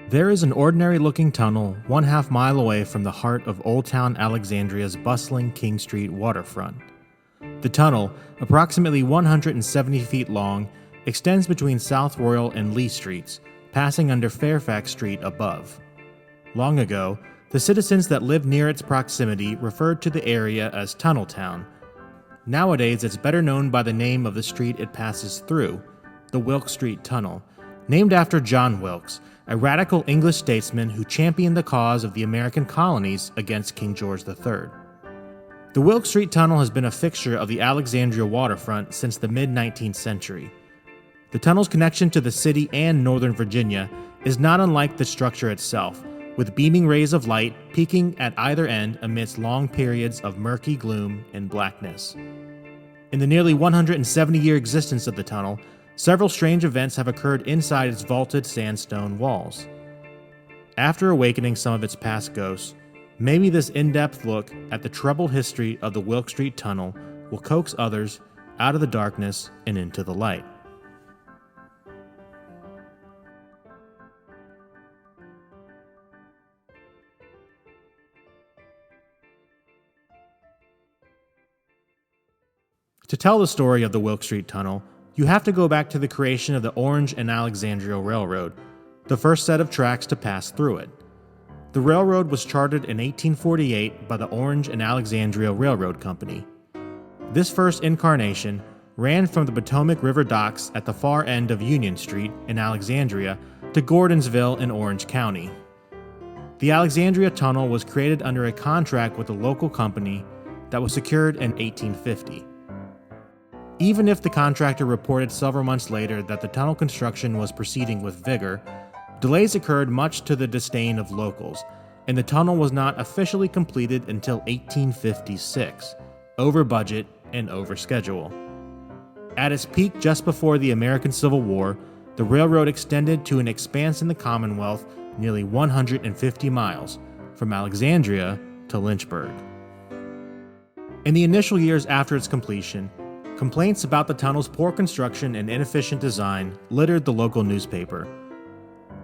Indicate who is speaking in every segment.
Speaker 1: There is an ordinary-looking tunnel 1/2 mile away from the heart of Old Town Alexandria's bustling King Street waterfront. The tunnel, approximately 170 feet long, extends between South Royal and Lee Streets, passing under Fairfax Street above. Long ago, the citizens that lived near its proximity referred to the area as Tunnel Town. Nowadays, it's better known by the name of the street it passes through, the Wilkes Street Tunnel, named after John Wilkes, a radical English statesman who championed the cause of the American colonies against King George III. The Wilkes Street Tunnel has been a fixture of the Alexandria waterfront since the mid-19th century. The tunnel's connection to the city and Northern Virginia is not unlike the structure itself, with beaming rays of light peaking at either end amidst long periods of murky gloom and blackness. In the nearly 170-year existence of the tunnel, several strange events have occurred inside its vaulted sandstone walls. After awakening some of its past ghosts, maybe this in-depth look at the troubled history of the Wilkes Street Tunnel will coax others out of the darkness and into the light. To tell the story of the Wilkes Street Tunnel, you have to go back to the creation of the Orange and Alexandria Railroad, the first set of tracks to pass through it. The railroad was chartered in 1848 by the Orange and Alexandria Railroad Company. This first incarnation ran from the Potomac River docks at the far end of Union Street in Alexandria to Gordonsville in Orange County. The Alexandria Tunnel was created under a contract with a local company that was secured in 1850. Even if the contractor reported several months later that the tunnel construction was proceeding with vigor, delays occurred much to the disdain of locals, and the tunnel was not officially completed until 1856, over budget and over schedule. At its peak just before the American Civil War, the railroad extended to an expanse in the Commonwealth nearly 150 miles, from Alexandria to Lynchburg. In the initial years after its completion, complaints about the tunnel's poor construction and inefficient design littered the local newspaper.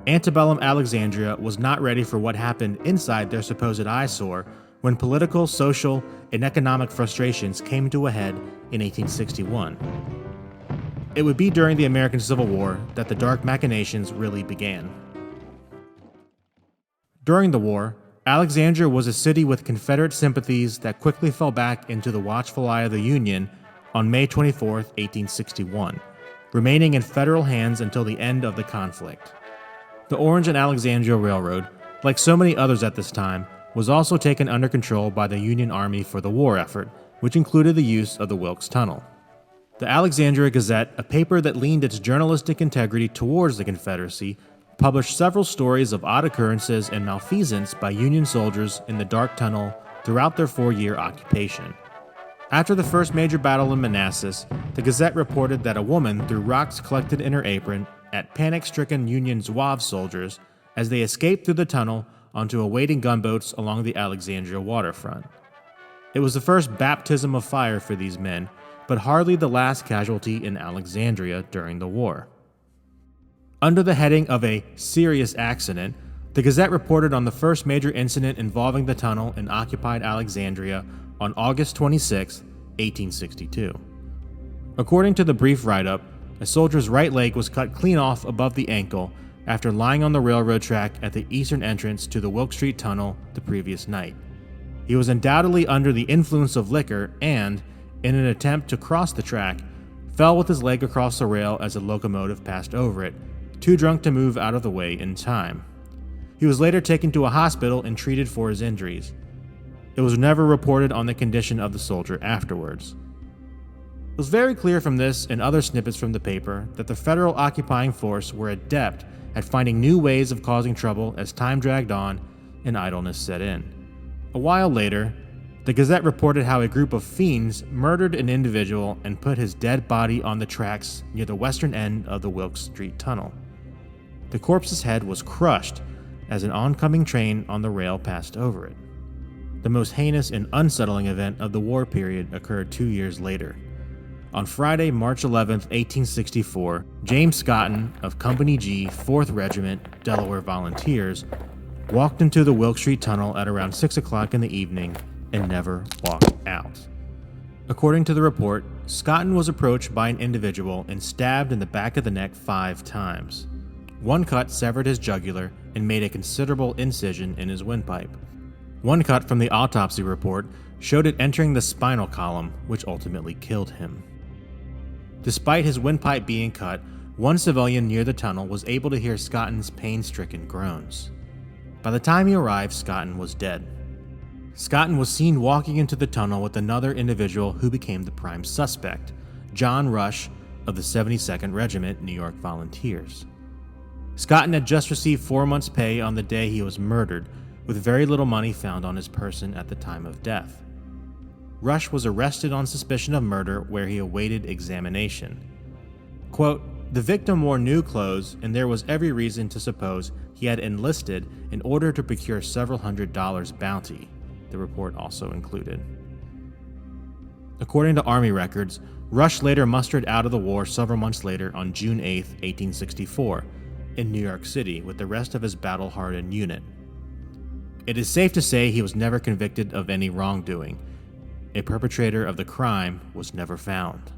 Speaker 1: Antebellum Alexandria was not ready for what happened inside their supposed eyesore when political, social, and economic frustrations came to a head in 1861. It would be during the American Civil War that the dark machinations really began. During the war, Alexandria was a city with Confederate sympathies that quickly fell back into the watchful eye of the Union on May 24, 1861, remaining in federal hands until the end of the conflict. The Orange and Alexandria Railroad, like so many others at this time, was also taken under control by the Union Army for the war effort, which included the use of the Wilkes Tunnel. The Alexandria Gazette, a paper that leaned its journalistic integrity towards the Confederacy, published several stories of odd occurrences and malfeasance by Union soldiers in the dark tunnel throughout their 4-year occupation. After the first major battle in Manassas, the Gazette reported that a woman threw rocks collected in her apron at panic-stricken Union Zouave soldiers as they escaped through the tunnel onto awaiting gunboats along the Alexandria waterfront. It was the first baptism of fire for these men, but hardly the last casualty in Alexandria during the war. Under the heading of a serious accident, the Gazette reported on the first major incident involving the tunnel in occupied Alexandria on August 26, 1862. According to the brief write-up, a soldier's right leg was cut clean off above the ankle after lying on the railroad track at the eastern entrance to the Wilkes Street Tunnel the previous night. He was undoubtedly under the influence of liquor and, in an attempt to cross the track, fell with his leg across the rail as a locomotive passed over it, too drunk to move out of the way in time. He was later taken to a hospital and treated for his injuries. It was never reported on the condition of the soldier afterwards. It was very clear from this and other snippets from the paper that the federal occupying force were adept at finding new ways of causing trouble as time dragged on and idleness set in. A while later, the Gazette reported how a group of fiends murdered an individual and put his dead body on the tracks near the western end of the Wilkes Street Tunnel. The corpse's head was crushed as an oncoming train on the rail passed over it. The most heinous and unsettling event of the war period occurred 2 years later. On Friday, March 11, 1864, James Scotton of Company G, 4th Regiment, Delaware Volunteers, walked into the Wilkes Street Tunnel at around 6 o'clock in the evening and never walked out. According to the report, Scotton was approached by an individual and stabbed in the back of the neck 5 times. One cut severed his jugular and made a considerable incision in his windpipe. One cut from the autopsy report showed it entering the spinal column, which ultimately killed him. Despite his windpipe being cut, one civilian near the tunnel was able to hear Scotton's pain-stricken groans. By the time he arrived, Scotton was dead. Scotton was seen walking into the tunnel with another individual who became the prime suspect, John Rush of the 72nd Regiment, New York Volunteers. Scotton had just received 4 months' pay on the day he was murdered, with very little money found on his person at the time of death. Rush was arrested on suspicion of murder, where he awaited examination. Quote, "The victim wore new clothes, and there was every reason to suppose he had enlisted in order to procure several $100 bounty," the report also included. According to Army records, Rush later mustered out of the war several months later on June 8, 1864, in New York City with the rest of his battle-hardened unit. It is safe to say he was never convicted of any wrongdoing. A perpetrator of the crime was never found.